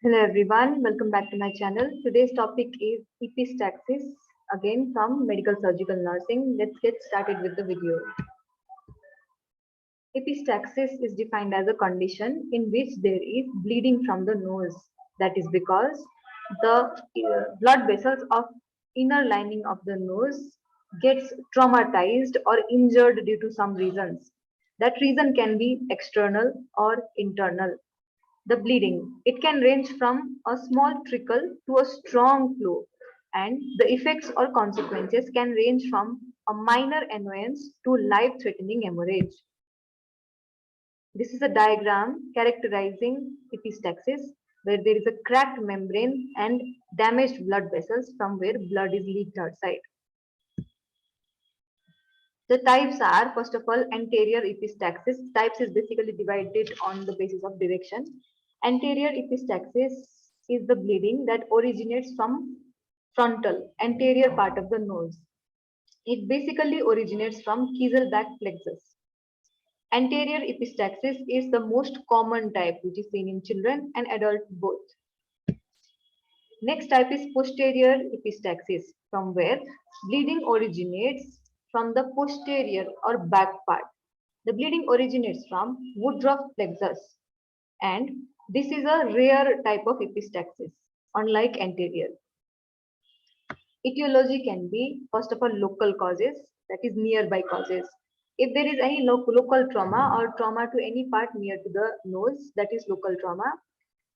Hello everyone, welcome back to my channel. Today's topic is epistaxis, again from medical surgical nursing. Let's get started with the video. Epistaxis is defined as a condition in which there is bleeding from the nose. That is because the blood vessels of inner lining of the nose gets traumatized or injured due to some reasons. That reason can be external or internal. The bleeding, it can range from a small trickle to a strong flow, and the effects or consequences can range from a minor annoyance to life-threatening hemorrhage. This is a diagram characterizing epistaxis, where there is a cracked membrane and damaged blood vessels from where blood is leaked outside. The types are, first of all, anterior epistaxis. Types is basically divided on the basis of direction. Anterior epistaxis is the bleeding that originates from frontal, anterior part of the nose. It basically originates from Kieselbach plexus. Anterior epistaxis is the most common type, which is seen in children and adults both. Next type is posterior epistaxis, from where bleeding originates from the posterior or back part. The bleeding originates from Woodruff plexus, and this is a rare type of epistaxis, unlike anterior. Etiology can be, first of all, local causes, that is nearby causes. If there is any local trauma or trauma to any part near to the nose, that is local trauma.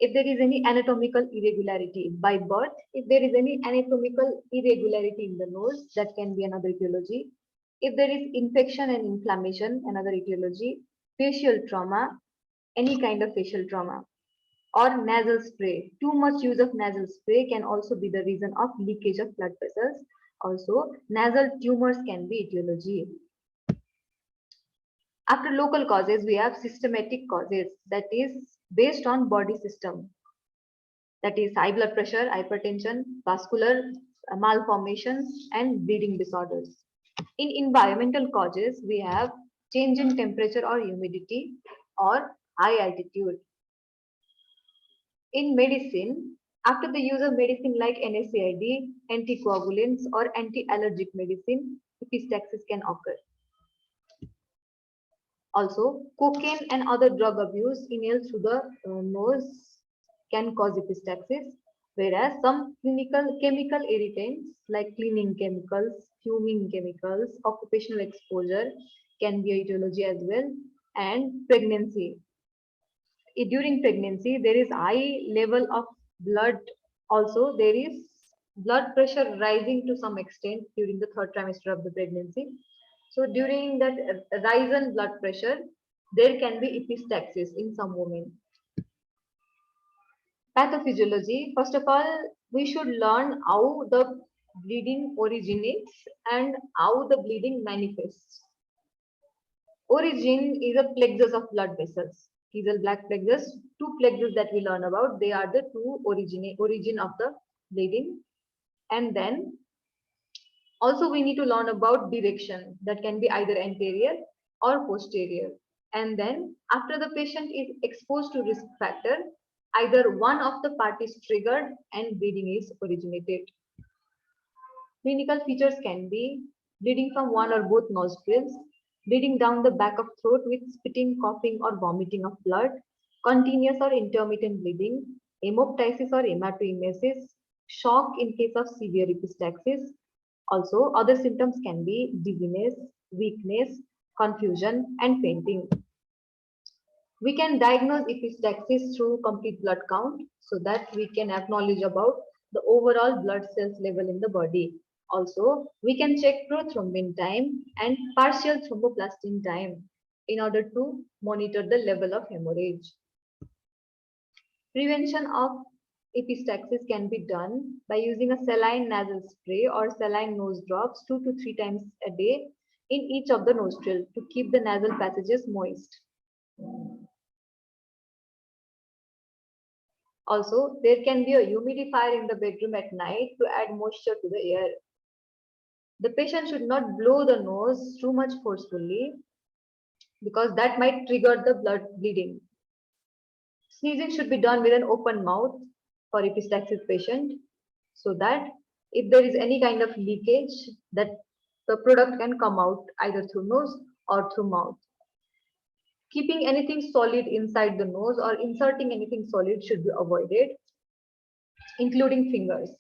If there is any anatomical irregularity by birth, if there is any anatomical irregularity in the nose, that can be another etiology. If there is infection and inflammation, another etiology. Facial trauma, any kind of facial trauma, or nasal spray. Too much use of nasal spray can also be the reason of leakage of blood vessels. Also, nasal tumors can be etiology. After local causes, we have systematic causes, that is based on body system. That is high blood pressure, hypertension, vascular malformations, and bleeding disorders. In environmental causes, we have change in temperature or humidity or high altitude. In medicine, after the use of medicine like NSAID, anticoagulants, or anti-allergic medicine, epistaxis can occur. Also, cocaine and other drug abuse inhaled through the nose can cause epistaxis, whereas some clinical chemical irritants like cleaning chemicals, fuming chemicals, occupational exposure can be a etiology as well, and pregnancy. During pregnancy, there is high level of blood. Also, there is blood pressure rising to some extent during the third trimester of the pregnancy. So during that rise in blood pressure, there can be epistaxis in some women. Pathophysiology, first of all, we should learn how the bleeding originates and how the bleeding manifests. Origin is a plexus of blood vessels. Kieselbach plexus, two plexus that we learn about, they are the two origin of the bleeding. And then also we need to learn about direction, that can be either anterior or posterior. And then after the patient is exposed to risk factor, either one of the part is triggered and bleeding is originated. Clinical features can be bleeding from one or both nostrils, bleeding down the back of throat with spitting, coughing, or vomiting of blood, continuous or intermittent bleeding, hemoptysis or hematoemesis, shock in case of severe epistaxis. Also, other symptoms can be dizziness, weakness, confusion, and fainting. We can diagnose epistaxis through complete blood count so that we can have knowledge about the overall blood cells level in the body. Also, we can check prothrombin time and partial thromboplastin time in order to monitor the level of hemorrhage. Prevention of epistaxis can be done by using a saline nasal spray or saline nose drops 2 to 3 times a day in each of the nostrils to keep the nasal passages moist. Also, there can be a humidifier in the bedroom at night to add moisture to the air. The patient should not blow the nose too much forcefully because that might trigger the blood bleeding. Sneezing should be done with an open mouth for epistaxis patient, so that if there is any kind of leakage, that the product can come out either through nose or through mouth. Keeping anything solid inside the nose or inserting anything solid should be avoided, including fingers.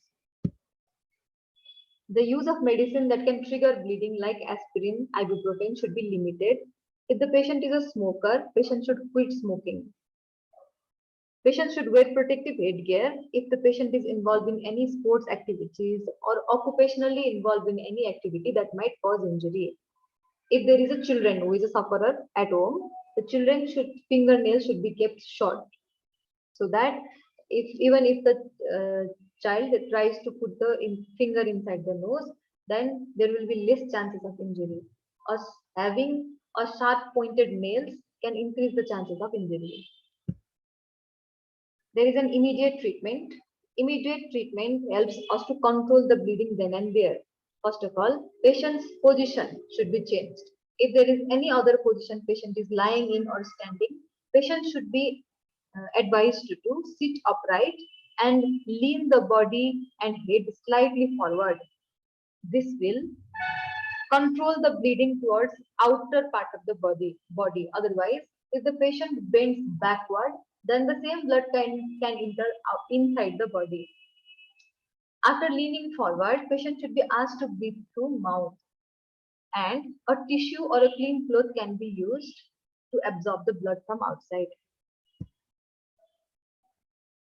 The use of medicine that can trigger bleeding like aspirin, ibuprofen should be limited. If the patient is a smoker, patient should quit smoking. Patient should wear protective headgear if the patient is involved in any sports activities or occupationally involved in any activity that might cause injury. If there is a children who is a sufferer at home, the children should fingernails should be kept short, so that if the child tries to put the finger inside the nose, then there will be less chances of injury. Us having a sharp pointed nails can increase the chances of injury. There is an immediate treatment. Immediate treatment helps us to control the bleeding then and there. First of all, patient's position should be changed. If there is any other position patient is lying in or standing, patient should be advised to sit upright and lean the body and head slightly forward. This will control the bleeding towards outer part of the body. Otherwise, if the patient bends backward, then the same blood can enter inside the body. After leaning forward, patient should be asked to breathe through mouth, and a tissue or a clean cloth can be used to absorb the blood from outside.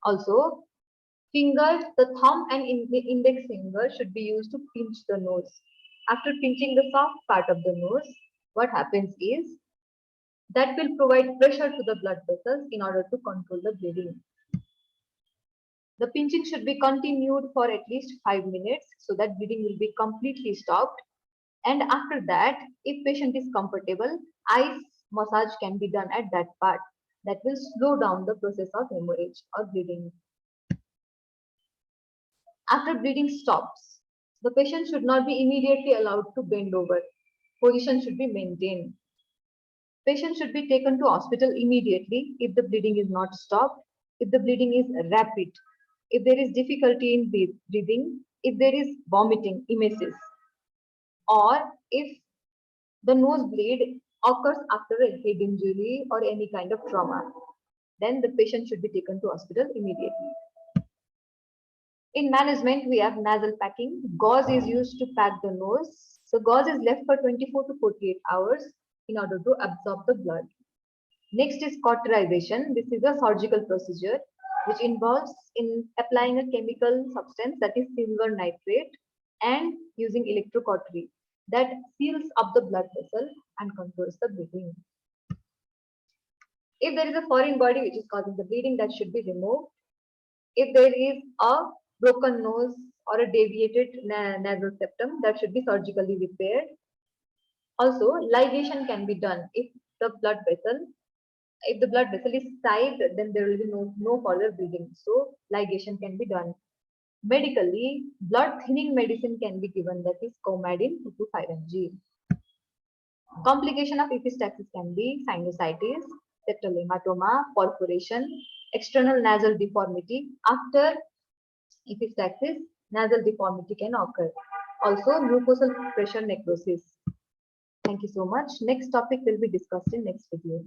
Also, fingers, the thumb and index finger should be used to pinch the nose. After pinching the soft part of the nose, what happens is that will provide pressure to the blood vessels in order to control the bleeding. The pinching should be continued for at least 5 minutes so that bleeding will be completely stopped. And after that, if patient is comfortable, ice massage can be done at that part. That will slow down the process of hemorrhage or bleeding. After bleeding stops, the patient should not be immediately allowed to bend over. Position should be maintained. Patient should be taken to hospital immediately if the bleeding is not stopped, if the bleeding is rapid, if there is difficulty in breathing, if there is vomiting, emesis, or if the nosebleed occurs after a head injury or any kind of trauma, then the patient should be taken to hospital immediately. In management, we have nasal packing. Gauze is used to pack the nose. So gauze is left for 24 to 48 hours in order to absorb the blood. Next is cauterization. This is a surgical procedure which involves in applying a chemical substance, that is silver nitrate, and using electrocautery that seals up the blood vessel and controls the bleeding. If there is a foreign body which is causing the bleeding, that should be removed. If there is a broken nose or a deviated nasal septum, that should be surgically repaired. Also, ligation can be done if the blood vessel is tight, then there will be no further bleeding. So ligation can be done. Medically, blood thinning medicine can be given, that is Coumadin 2 to 5 mg. Complication of epistaxis can be sinusitis, septal hematoma, perforation, external nasal deformity. After epistaxis, nasal deformity can occur. Also, mucosal pressure necrosis. Thank you so much. Next topic will be discussed in next video.